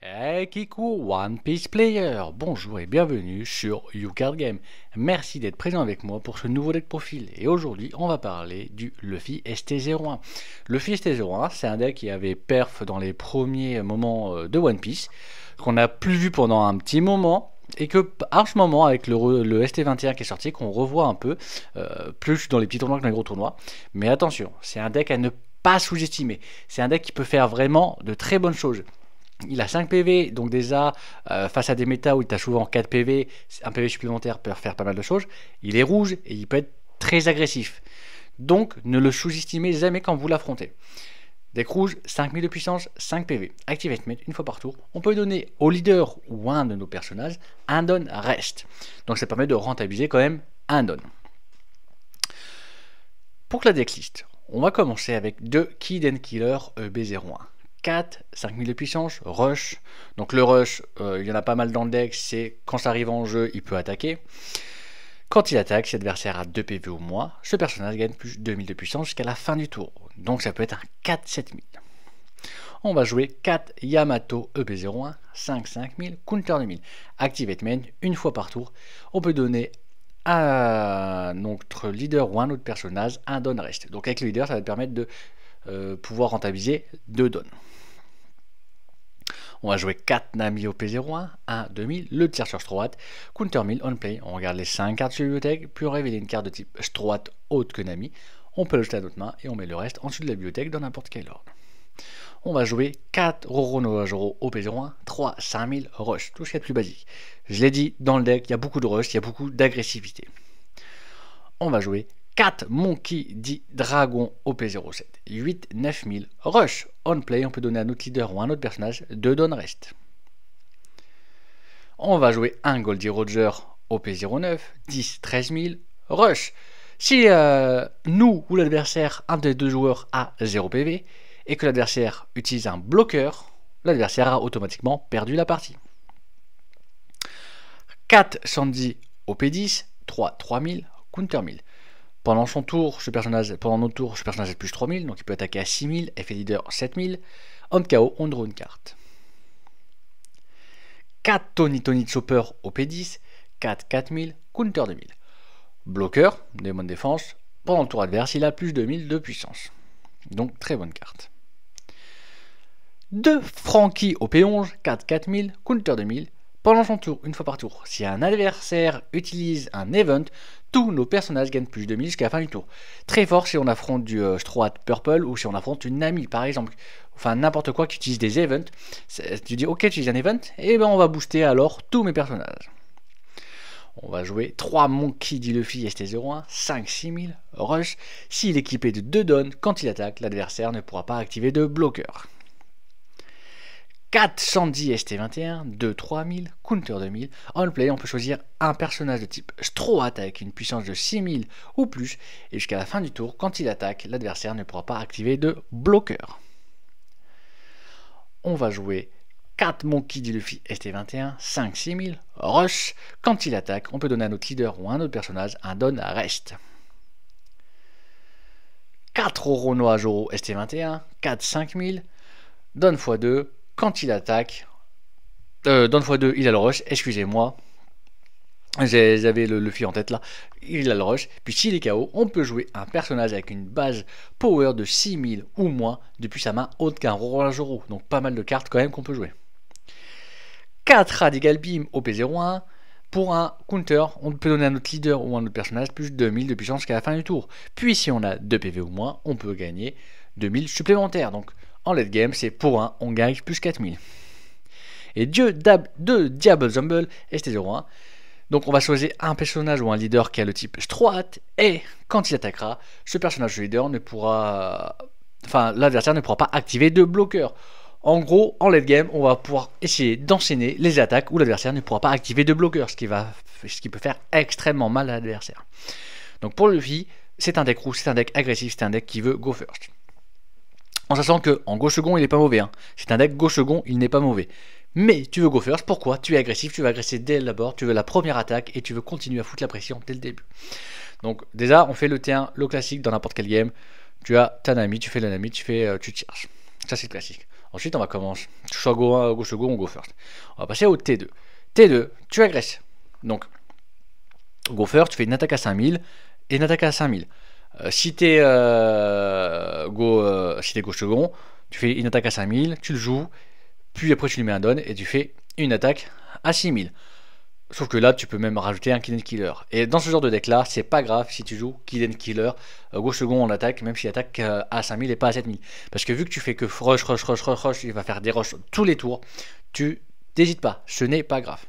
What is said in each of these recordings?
Hey Kikou, One Piece Player, bonjour et bienvenue sur YouCard Game. Merci d'être présent avec moi pour ce nouveau deck profil. Et aujourd'hui, on va parler du Luffy ST01. Luffy ST01, c'est un deck qui avait perf dans les premiers moments de One Piece, qu'on n'a plus vu pendant un petit moment. Et que à ce moment, avec le ST21 qui est sorti, qu'on revoit un peu, plus dans les petits tournois que dans les gros tournois. Mais attention, c'est un deck à ne pas sous-estimer. C'est un deck qui peut faire vraiment de très bonnes choses. Il a 5 PV, donc déjà, face à des méta où il t'a souvent 4 PV, un PV supplémentaire peut faire pas mal de choses. Il est rouge et il peut être très agressif. Donc, ne le sous-estimez jamais quand vous l'affrontez. Deck rouge, 5000 de puissance, 5 PV. Activate Mate une fois par tour. On peut donner au leader ou un de nos personnages un don reste. Donc ça permet de rentabiliser quand même un don. Pour la decklist, on va commencer avec 2 Kid Killer EB01. 4, 5000 de puissance, rush. Donc le rush, il y en a pas mal dans le deck, c'est quand ça arrive en jeu, il peut attaquer. Quand il attaque, si l'adversaire a 2 PV ou moins, ce personnage gagne plus 2000 de puissance jusqu'à la fin du tour. Donc ça peut être un 4 7000. On va jouer 4 Yamato EB01, 5 5000, counter 2000. Activate main une fois par tour. On peut donner à notre leader ou un autre personnage un don reste. Donc avec le leader, ça va te permettre de pouvoir rentabiliser 2 dons. On va jouer 4 Nami au P01, 1, 2000, le tir sur Stroat, counter 1000, on play, on regarde les 5 cartes sur la bibliothèque, puis on révèle une carte de type Stroat autre que Nami, on peut le jeter à notre main et on met le reste en dessous de la bibliothèque dans n'importe quel ordre. On va jouer 4 Roronoa-Joro au P01, 3, 5000, rush, tout ce qui est plus basique. Je l'ai dit, dans le deck, il y a beaucoup de rush, il y a beaucoup d'agressivité. On va jouer 4 Monkey dit Dragon au P07, 8, 9000, rush, on play, on peut donner à notre leader ou à un autre personnage 2 don reste. On va jouer un Goldie Roger au P09, 10, 13000, rush. Si nous ou l'adversaire, un des deux joueurs a 0 PV, et que l'adversaire utilise un bloqueur, l'adversaire a automatiquement perdu la partie. 4 Sandy au P10, 3, 3000, counter 1000. Pendant notre tour, ce personnage est plus 3000, donc il peut attaquer à 6000, effet leader 7000. En KO, on draw une carte. 4 Tony Chopper au P10, 4 4000, counter 2000. Bloqueur, démon de défense, pendant le tour adverse, il a plus 2000 de puissance. Donc très bonne carte. 2 Frankie au P11, 4 4000, counter 2000. Pendant son tour, une fois par tour, si un adversaire utilise un event, tous nos personnages gagnent plus de 1000 jusqu'à la fin du tour. Très fort si on affronte du Stroat Purple ou si on affronte une Nami par exemple. Enfin n'importe quoi qui utilise des events. Tu dis ok, tu utilises un event, et ben on va booster alors tous mes personnages. On va jouer 3 Monkey D. Luffy ST01, 5 6000, rush. S'il est équipé de 2 dons, quand il attaque, l'adversaire ne pourra pas activer de bloqueur. 4 Sandy ST21, 2 3000, counter 2000. On play, on peut choisir un personnage de type Stroat avec une puissance de 6000 ou plus, et jusqu'à la fin du tour, quand il attaque, l'adversaire ne pourra pas activer de bloqueur. On va jouer 4 Monkey D. Luffy ST21, 5 6000, rush. Quand il attaque, on peut donner à notre leader ou à un autre personnage un don reste. 4 Roronoa Joro ST21, 4 5000, don x2. Quand il attaque, don x2, il a le rush, excusez-moi, j'avais le Luffy en tête là, il a le rush, puis s'il est KO, on peut jouer un personnage avec une base power de 6000 ou moins depuis sa main autre qu'un Roronoa Joro, donc pas mal de cartes quand même qu'on peut jouer. 4 Radical Beam au P01, pour un counter, on peut donner à notre leader ou à un autre personnage plus de 2000 de puissance jusqu'à la fin du tour, puis si on a 2 PV ou moins, on peut gagner 2000 supplémentaires, donc en late game, c'est pour 1, on gagne plus 4000. Et 2 Diable Zumble ST01. Donc on va choisir un personnage ou un leader qui a le type Stroat. Et quand il attaquera, ce personnage ou leader ne pourra... Enfin, l'adversaire ne pourra pas activer de bloqueur. En gros, en late game, on va pouvoir essayer d'enchaîner les attaques où l'adversaire ne pourra pas activer de bloqueur. Ce qui peut faire extrêmement mal à l'adversaire. Donc pour Luffy, c'est un deck rouge, c'est un deck agressif, c'est un deck qui veut go first. En sachant qu'en gauche second, il n'est pas mauvais. Hein. C'est un deck gauche second, il n'est pas mauvais. Mais tu veux go first, pourquoi? Tu es agressif, tu veux agresser dès l'abord, tu veux la première attaque et tu veux continuer à foutre la pression dès le début. Donc déjà, on fait le T1, le classique dans n'importe quel game. Tu as ta Nami, tu fais la Nami, tu tires. Ça c'est le classique. Ensuite, on va commencer, soit go second ou go first. On va passer au T2. T2, tu agresses. Donc, go first, tu fais une attaque à 5000 et une attaque à 5000. Si t'es gauche second, tu fais une attaque à 5000, tu le joues, puis après tu lui mets un don et tu fais une attaque à 6000. Sauf que là, tu peux même rajouter un Kill and Killer. Et dans ce genre de deck là, c'est pas grave si tu joues Kill and Killer, gauche second en attaque, même s'il attaque à 5000 et pas à 7000. Parce que vu que tu fais que rush, il va faire des rushs tous les tours, tu n'hésites pas, ce n'est pas grave.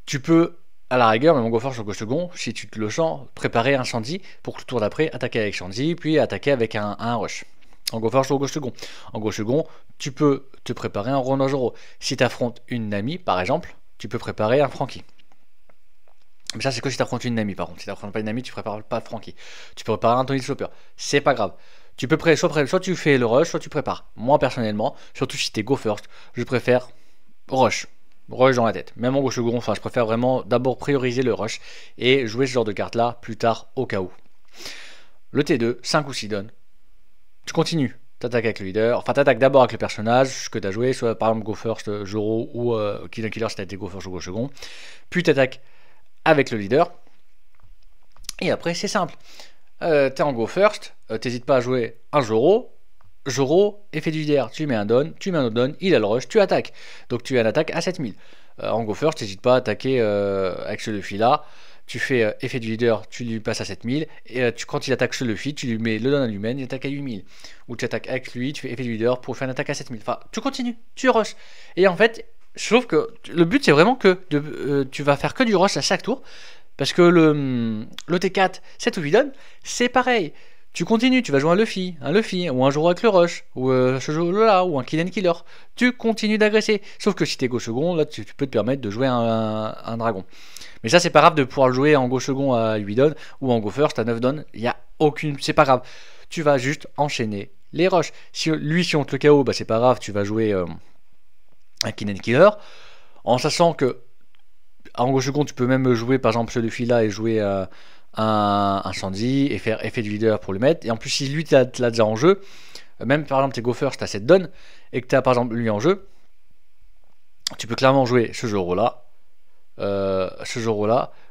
Tu peux, à la rigueur, même en go first ou gauche second, si tu te le sens, préparer un Shandy pour que le tour d'après, attaquer avec Shandy, puis attaquer avec un rush. En go first ou gauche second. En gauche second, tu peux te préparer un Ronojoro. Si tu affrontes une Nami, par exemple, tu peux préparer un Frankie. Mais ça, c'est que si tu affrontes une Nami, par contre. Si tu affrontes pas une Nami, tu prépares pas Frankie. Tu peux préparer un Tony Slopper. C'est pas grave. Tu peux soit tu fais le rush, soit tu prépares. Moi, personnellement, surtout si tu es go first, je préfère rush. Rush dans la tête. Même en gauche second, enfin, je préfère vraiment d'abord prioriser le rush et jouer ce genre de carte là plus tard au cas où. Le T2, 5 ou 6 donnes. Tu continues, t'attaques avec le leader, enfin t'attaques d'abord avec le personnage que t'as joué, soit par exemple Go First, Joro ou Kill and Killer si t'as été Go First ou Go Second, puis t'attaques avec le leader, et après c'est simple, t'es en Go First, t'hésites pas à jouer un Joro, effet du leader, tu mets un don, tu mets un autre don, il a le rush, tu attaques, donc tu as une attaque à 7000, en Go First t'hésites pas à attaquer avec ce Luffy là, tu fais effet du leader, tu lui passes à 7000, et quand il attaque ce Luffy, tu lui mets le don à l'humaine, il attaque à 8000. Ou tu attaques avec lui, tu fais effet du leader pour faire une attaque à 7000. Enfin, tu continues, tu rush. Et en fait, je trouve que le but c'est vraiment que tu vas faire que du rush à chaque tour, parce que le T4, 7 ou 8 don, c'est pareil. Tu continues, tu vas jouer un Luffy, ou un Joro avec le rush, ou ce jeu-là, ou un Kill and Killer. Tu continues d'agresser. Sauf que si t'es go second, là tu peux te permettre de jouer un dragon. Mais ça, c'est pas grave de pouvoir le jouer en go second à 8 don ou en go first à 9 don. Il y a aucune. C'est pas grave. Tu vas juste enchaîner les rushs. Si on te le KO, bah, c'est pas grave. Tu vas jouer un Kill and Killer. En sachant que en go second, tu peux même jouer par exemple ce Luffy là et jouer un Shandy et faire effet du leader pour le mettre. Et en plus, si lui tu l'as déjà en jeu, même par exemple, t'es go first à 7 don et que tu as par exemple lui en jeu, tu peux clairement jouer ce Joro là.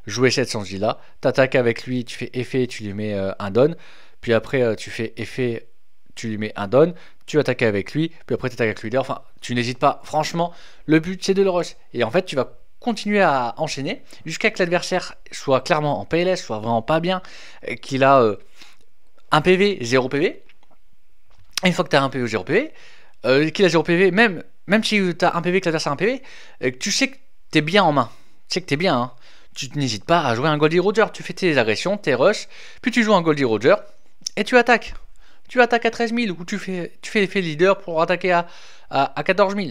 Jouer cette Shandy là, t'attaques avec lui, tu fais effet, tu lui mets un don, puis après tu fais effet, tu lui mets un don, tu attaques avec lui, puis après tu attaques avec le leader, enfin tu n'hésites pas, franchement le but c'est de le rush, et en fait tu vas continuer à enchaîner jusqu'à que l'adversaire soit clairement en PLS, soit vraiment pas bien, qu'il a 1 PV, 0 PV, et une fois que tu as 1 PV ou 0 PV, qu'il a 0 PV, même si tu as 1 PV que l'adversaire a 1 PV, tu sais que tu es bien en main. Tu sais que t'es bien, hein. Tu n'hésites pas à jouer un Goldie Roger. Tu fais tes agressions, tes rushs, puis tu joues un Goldie Roger et tu attaques. Tu attaques à 13 000 ou tu fais l'effet leader pour attaquer à 14 000.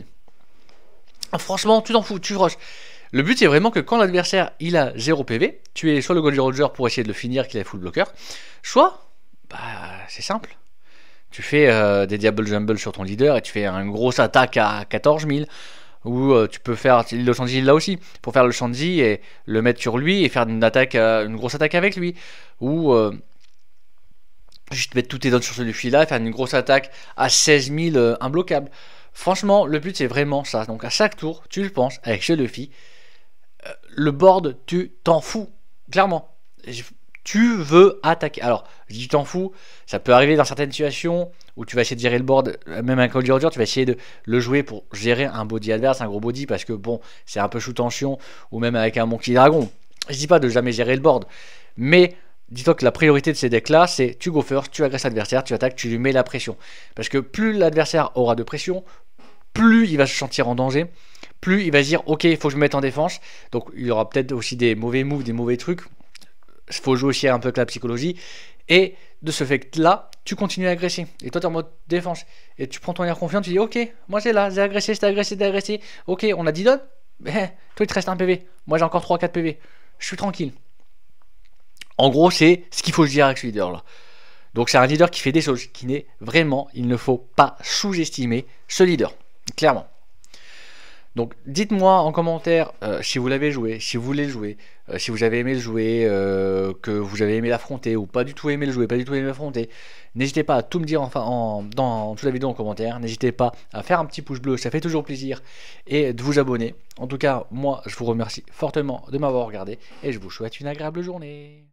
Franchement, tu t'en fous, tu rushes. Le but c'est vraiment que quand l'adversaire il a 0 PV, tu es soit le Goldie Roger pour essayer de le finir qu'il a full blocker, soit, bah c'est simple. Tu fais des Diable Jumble sur ton leader et tu fais une grosse attaque à 14 000. Ou tu peux faire le Shandy là aussi, pour faire le Shandy et le mettre sur lui et faire une grosse attaque avec lui. Ou juste mettre tous tes dons sur celui là et faire une grosse attaque à 16 000 imbloquable. Franchement, le but c'est vraiment ça. Donc à chaque tour, tu le penses avec ce Luffy. Le board, tu t'en fous, clairement. Tu veux attaquer. Alors, je dis t'en fous, ça peut arriver dans certaines situations où tu vas essayer de gérer le board, même un Goldie Roger, tu vas essayer de le jouer pour gérer un body adverse, un gros body, parce que bon, c'est un peu sous tension, ou même avec un Monkey Dragon. Je dis pas de jamais gérer le board, mais dis-toi que la priorité de ces decks là, c'est tu go first, tu agresses l'adversaire, tu attaques, tu lui mets la pression. Parce que plus l'adversaire aura de pression, plus il va se sentir en danger, plus il va se dire ok, il faut que je me mette en défense. Donc il y aura peut-être aussi des mauvais moves, des mauvais trucs. Il faut jouer aussi un peu avec la psychologie. Et de ce fait-là, tu continues à agresser. Et toi, tu es en mode défense. Et tu prends ton air confiant, tu dis ok, moi j'ai là, j'ai agressé, c'est agressé. Ok, on a 10 donnes. Toi, il te reste un PV. Moi, j'ai encore 3-4 PV. Je suis tranquille. En gros, c'est ce qu'il faut se dire avec ce leader là. Donc, c'est un leader qui fait des choses qui n'est vraiment, il ne faut pas sous-estimer ce leader. Clairement. Donc dites-moi en commentaire si vous l'avez joué, si vous voulez le jouer, si vous avez aimé le jouer, que vous avez aimé l'affronter ou pas du tout aimé le jouer, pas du tout aimé l'affronter. N'hésitez pas à tout me dire dans toute la vidéo en commentaire. N'hésitez pas à faire un petit pouce bleu, ça fait toujours plaisir, et de vous abonner. En tout cas, moi je vous remercie fortement de m'avoir regardé et je vous souhaite une agréable journée.